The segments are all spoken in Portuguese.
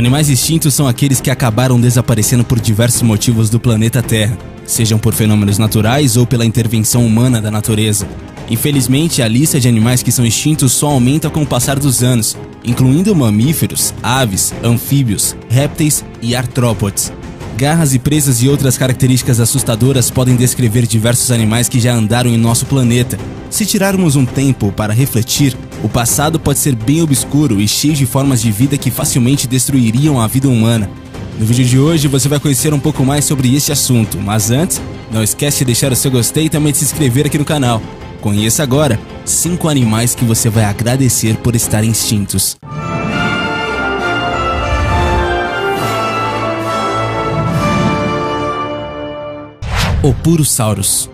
Animais extintos são aqueles que acabaram desaparecendo por diversos motivos do planeta Terra, sejam por fenômenos naturais ou pela intervenção humana da natureza. Infelizmente, a lista de animais que são extintos só aumenta com o passar dos anos, incluindo mamíferos, aves, anfíbios, répteis e artrópodes. Garras e presas e outras características assustadoras podem descrever diversos animais que já andaram em nosso planeta. Se tirarmos um tempo para refletir, o passado pode ser bem obscuro e cheio de formas de vida que facilmente destruiriam a vida humana. No vídeo de hoje você vai conhecer um pouco mais sobre esse assunto, mas antes, não esquece de deixar o seu gostei e também de se inscrever aqui no canal. Conheça agora 5 animais que você vai agradecer por estarem extintos. O Purosaurus.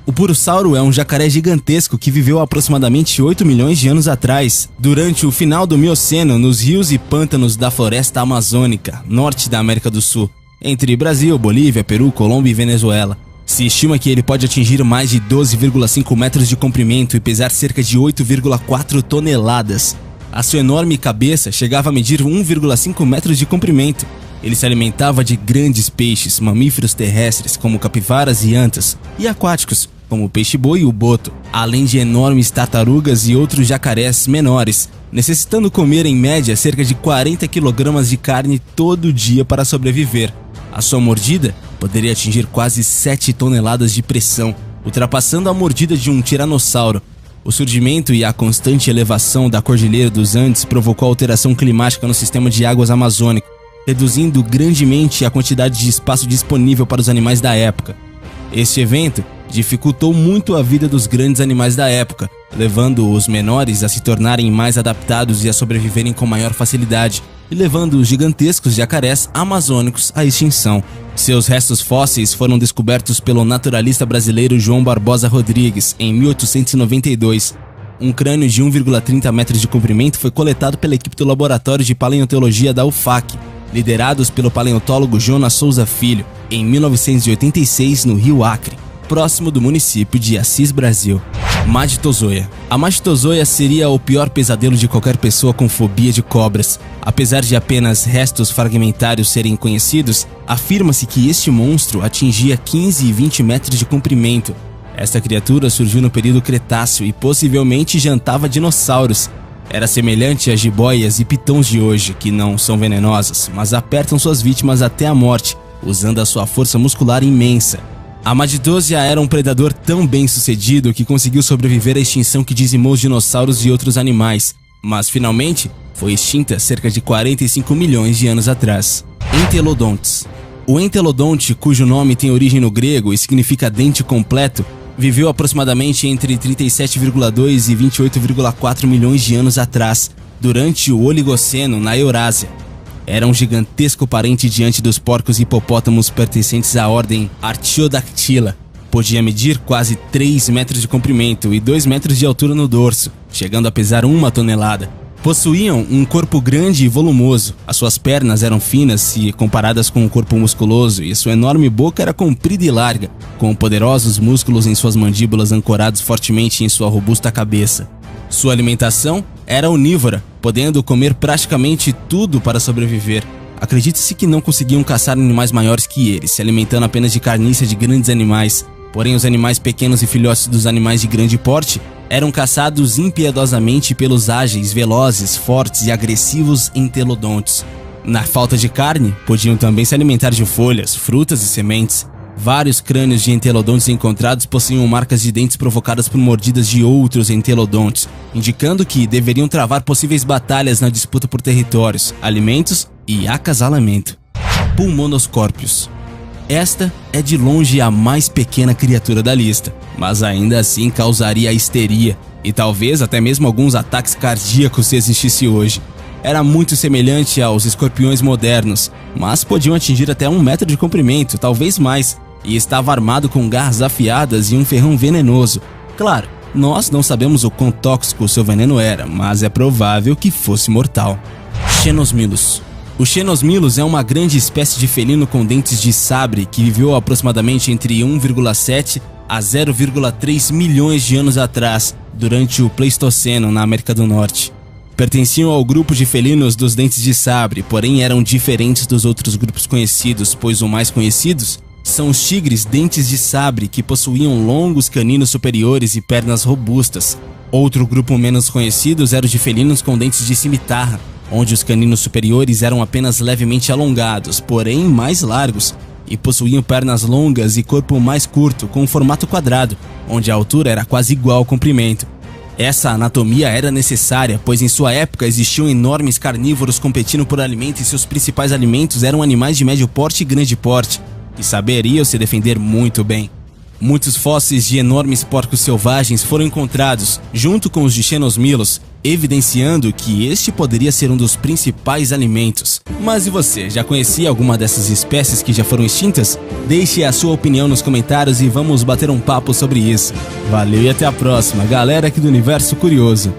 O Purossauro é um jacaré gigantesco que viveu há aproximadamente 8 milhões de anos atrás, durante o final do Mioceno, nos rios e pântanos da floresta amazônica, norte da América do Sul, entre Brasil, Bolívia, Peru, Colômbia e Venezuela. Se estima que ele pode atingir mais de 12,5 metros de comprimento e pesar cerca de 8,4 toneladas. A sua enorme cabeça chegava a medir 1,5 metros de comprimento. Ele se alimentava de grandes peixes, mamíferos terrestres como capivaras e antas, e aquáticos como o peixe-boi e o boto, além de enormes tartarugas e outros jacarés menores, necessitando comer em média cerca de 40 kg de carne todo dia para sobreviver. A sua mordida poderia atingir quase 7 toneladas de pressão, ultrapassando a mordida de um tiranossauro. O surgimento e a constante elevação da Cordilheira dos Andes provocou alteração climática no sistema de águas amazônico, reduzindo grandemente a quantidade de espaço disponível para os animais da época. Este evento dificultou muito a vida dos grandes animais da época, levando os menores a se tornarem mais adaptados e a sobreviverem com maior facilidade, e levando os gigantescos jacarés amazônicos à extinção. Seus restos fósseis foram descobertos pelo naturalista brasileiro João Barbosa Rodrigues em 1892. Um crânio de 1,30 metros de comprimento foi coletado pela equipe do Laboratório de Paleontologia da UFAC, liderados pelo paleontólogo Jonas Souza Filho, em 1986 no Rio Acre, próximo do município de Assis, Brasil. Magnetozoa. A Magnetozoa seria o pior pesadelo de qualquer pessoa com fobia de cobras. Apesar de apenas restos fragmentários serem conhecidos, afirma-se que este monstro atingia 15 e 20 metros de comprimento. Esta criatura surgiu no período Cretáceo e possivelmente jantava dinossauros. Era semelhante a jiboias e pitons de hoje, que não são venenosas, mas apertam suas vítimas até a morte, usando a sua força muscular imensa. A Magnetozoa era um predador tão bem sucedido que conseguiu sobreviver à extinção que dizimou os dinossauros e outros animais, mas finalmente foi extinta cerca de 45 milhões de anos atrás. Entelodontes. O entelodonte, cujo nome tem origem no grego e significa dente completo, viveu aproximadamente entre 37,2 e 28,4 milhões de anos atrás, durante o Oligoceno, na Eurásia. Era um gigantesco parente diante dos porcos e hipopótamos pertencentes à ordem Artiodactyla. Podia medir quase 3 metros de comprimento e 2 metros de altura no dorso, chegando a pesar 1 tonelada. Possuíam um corpo grande e volumoso. As suas pernas eram finas se comparadas com um corpo musculoso e sua enorme boca era comprida e larga, com poderosos músculos em suas mandíbulas ancorados fortemente em sua robusta cabeça. Sua alimentação era onívora, podendo comer praticamente tudo para sobreviver. Acredita-se que não conseguiam caçar animais maiores que eles, se alimentando apenas de carniça de grandes animais. Porém, os animais pequenos e filhotes dos animais de grande porte eram caçados impiedosamente pelos ágeis, velozes, fortes e agressivos entelodontes. Na falta de carne, podiam também se alimentar de folhas, frutas e sementes. Vários crânios de entelodontes encontrados possuíam marcas de dentes provocadas por mordidas de outros entelodontes, indicando que deveriam travar possíveis batalhas na disputa por territórios, alimentos e acasalamento. Pulmonoscórpios. Esta é de longe a mais pequena criatura da lista, mas ainda assim causaria histeria e talvez até mesmo alguns ataques cardíacos se existisse hoje. Era muito semelhante aos escorpiões modernos, mas podiam atingir até 1 metro de comprimento, talvez mais, e estava armado com garras afiadas e um ferrão venenoso. Claro, nós não sabemos o quão tóxico o seu veneno era, mas é provável que fosse mortal. Xenosmilos. O Xenosmilos é uma grande espécie de felino com dentes de sabre que viveu aproximadamente entre 1,7 a 0,3 milhões de anos atrás, durante o Pleistoceno na América do Norte. Pertenciam ao grupo de felinos dos dentes de sabre, porém eram diferentes dos outros grupos conhecidos, pois os mais conhecidos são os tigres dentes de sabre, que possuíam longos caninos superiores e pernas robustas. Outro grupo menos conhecido era o de felinos com dentes de cimitarra, onde os caninos superiores eram apenas levemente alongados, porém mais largos, e possuíam pernas longas e corpo mais curto, com um formato quadrado, onde a altura era quase igual ao comprimento. Essa anatomia era necessária, pois em sua época existiam enormes carnívoros competindo por alimento e seus principais alimentos eram animais de médio porte e grande porte, que saberiam se defender muito bem. Muitos fósseis de enormes porcos selvagens foram encontrados, junto com os de xenosmilos, evidenciando que este poderia ser um dos principais alimentos. Mas e você, já conhecia alguma dessas espécies que já foram extintas? Deixe a sua opinião nos comentários e vamos bater um papo sobre isso. Valeu e até a próxima, galera aqui do Universo Curioso.